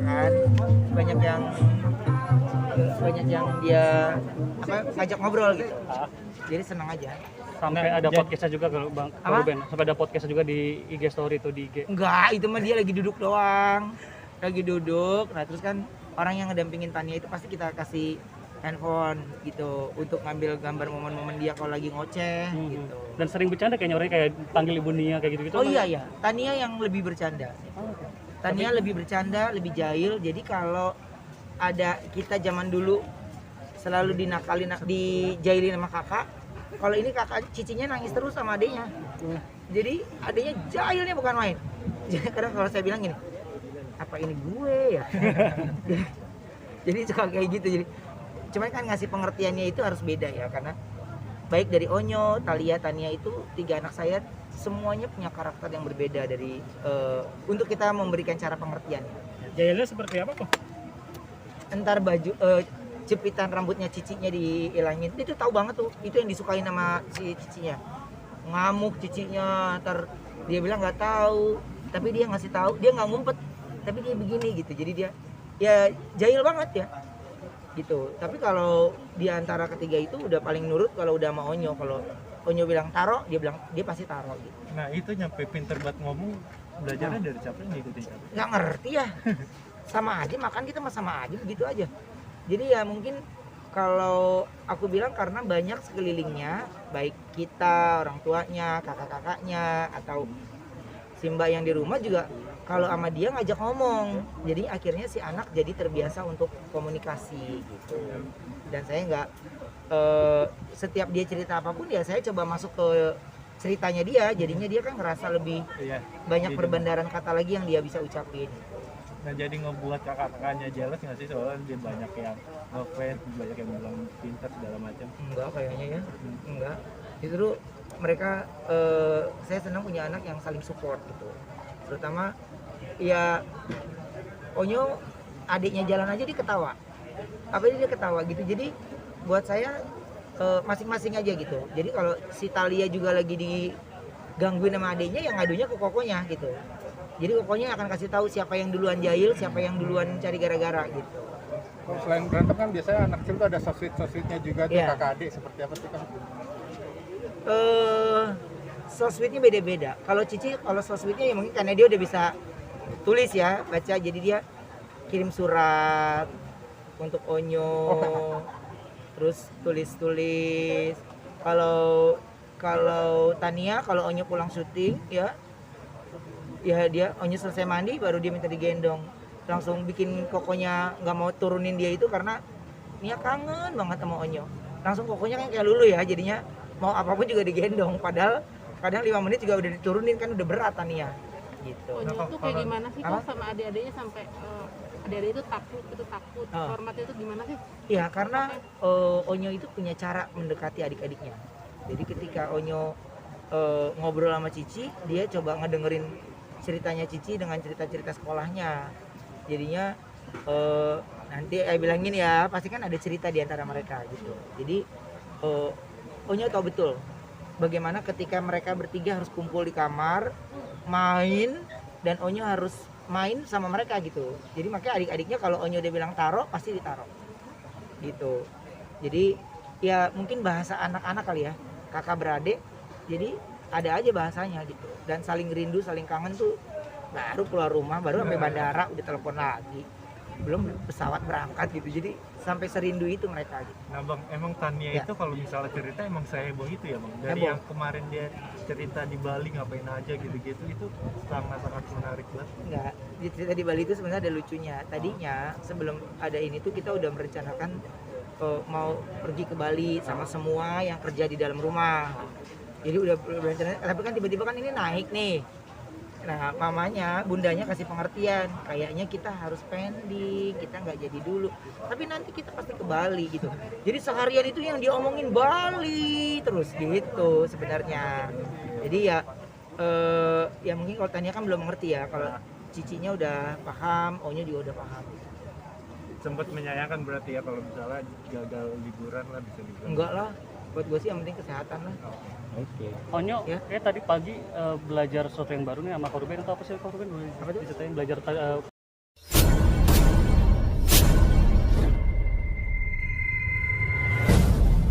kan, banyak yang dia ngajak ngobrol gitu. Jadi senang aja. Sampai ada podcastnya juga kalau Bang Ruben. Sampai ada podcastnya juga di IG story itu di IG. Enggak, itu mah dia lagi duduk doang. Lagi duduk. Nah, terus kan orang yang ngedampingin Tania itu pasti kita kasih handphone gitu untuk ngambil gambar momen-momen dia kalau lagi ngoceh gitu. Dan sering bercanda kayaknya orangnya kayak panggil Ibu Nia kayak gitu-gitu. Oh iya, Tania yang lebih bercanda. Tania lebih bercanda, lebih jahil. Jadi kalau ada kita zaman dulu selalu dinakalin, dijailin sama kakak. Kalau ini kakak cicinya nangis terus sama adiknya. Jadi adiknya jahilnya bukan main. Jadi kadang kalau saya bilang gini, apa ini gue ya? Jadi suka kayak gitu. Jadi cuma kan ngasih pengertiannya itu harus beda ya, karena baik dari Onyo, Thalia, Tania itu 3 anak saya semuanya punya karakter yang berbeda dari untuk kita memberikan cara pengertian. Jahilnya seperti apa kok? Entar baju jepitan rambutnya cicinya dihilangin, itu tahu banget tuh, itu yang disukain sama si cicinya. Ngamuk cicinya, ntar dia bilang nggak tahu, tapi dia ngasih tahu, dia nggak ngumpet, tapi dia begini gitu. Jadi dia ya jahil banget ya gitu. Tapi kalau di antara ketiga itu udah paling nurut kalau udah sama Onyo. Kalau Onyo bilang taro, dia pasti taro gitu. Nah itu nyampe pinter banget ngomong, belajarnya dari siapa, ngikutin siapa? Nggak ngerti ya, sama aja makan kita mah sama aja begitu aja. Jadi ya mungkin kalau aku bilang karena banyak sekelilingnya, baik kita, orang tuanya, kakak-kakaknya, atau si mbak yang di rumah juga kalau sama dia ngajak ngomong, jadi akhirnya si anak jadi terbiasa untuk komunikasi gitu. Dan saya nggak setiap dia cerita apapun ya saya coba masuk ke ceritanya dia, jadinya dia kan ngerasa lebih banyak perbendaharaan kata lagi yang dia bisa ucapin. Nah jadi ngebuat kakak-kakaknya jealous nggak sih, soalnya dia banyak yang ngefans, banyak yang bilang pintar segala macam? Enggak kayaknya ya, enggak. Justru mereka saya senang punya anak yang saling support gitu. Terutama ya Onyo adiknya jalan aja dia ketawa, apa dia ketawa gitu. Jadi buat saya masing-masing aja gitu. Jadi kalau si Thalia juga lagi digangguin sama adiknya, yang ngadunya ke kokonya gitu. Jadi kokonya akan kasih tahu siapa yang duluan jahil, siapa yang duluan cari gara-gara gitu. Selain berantem kan biasanya anak kecil tuh ada sosmed-sosmednya juga tuh, kakak adik seperti apa sih kan? Sosmednya beda-beda. Kalau Cici, kalau sosmednya ya mungkin karena dia udah bisa tulis ya, baca, jadi dia kirim surat untuk Onyo, terus tulis-tulis. Kalau Tania, kalau Onyo pulang syuting ya dia Onyo selesai mandi baru dia minta digendong, langsung bikin kokonya nggak mau turunin dia itu karena Nia kangen banget sama Onyo. Langsung kokonya kan kayak lulu ya, jadinya mau apapun juga digendong, padahal kadang 5 menit juga udah diturunin, kan udah berat Tania gitu. Onyo itu kayak gimana sih kok sama adik-adiknya sampai adik-adik itu takut formatnya itu gimana sih? Ya karena Onyo itu punya cara mendekati adik-adiknya. Jadi ketika Onyo ngobrol sama Cici, dia coba ngedengerin ceritanya Cici dengan cerita-cerita sekolahnya. Jadinya nanti bilangin ya, pasti kan ada cerita di antara mereka gitu. Jadi Onyo tahu betul bagaimana ketika mereka bertiga harus kumpul di kamar main, dan Onyo harus main sama mereka gitu. Jadi makanya adik-adiknya kalau Onyo dia bilang taro, pasti ditaro gitu. Jadi ya mungkin bahasa anak-anak kali ya, kakak beradik, jadi ada aja bahasanya gitu. Dan saling rindu, saling kangen tuh baru keluar rumah, baru sampai bandara udah telepon lagi, belum pesawat berangkat gitu. Jadi sampai serindu itu mereka gitu. Nah bang, emang Tania itu kalau misalnya cerita emang seheboh itu ya bang? Dari Heboh. yang kemarin dia cerita di Bali ngapain aja gitu-gitu, itu sangat-sangat menarik banget. Enggak, di cerita di Bali itu sebenarnya ada lucunya. Tadinya sebelum ada ini tuh kita udah merencanakan mau pergi ke Bali sama semua yang kerja di dalam rumah. Jadi udah berencana, tapi kan tiba-tiba kan ini naik nih. Nah mamanya, bundanya kasih pengertian, kayaknya kita harus pending, kita nggak jadi dulu, tapi nanti kita pasti ke Bali gitu. Jadi seharian itu yang diomongin Bali terus gitu sebenarnya. Jadi ya ya mungkin kalau Tania kan belum mengerti ya, kalau cicinya udah paham, Onyo juga udah paham. Sempat menyayangkan berarti ya kalau misalnya gagal liburan lah, bisa dibilang. Enggak lah, buat gue sih yang penting kesehatan lah. Oke. Onyo, Ya. kayak tadi pagi belajar sesuatu yang baru nih sama Kak Ruben, atau apa sih Kak Ruben? Apa tuh? Diceritain belajar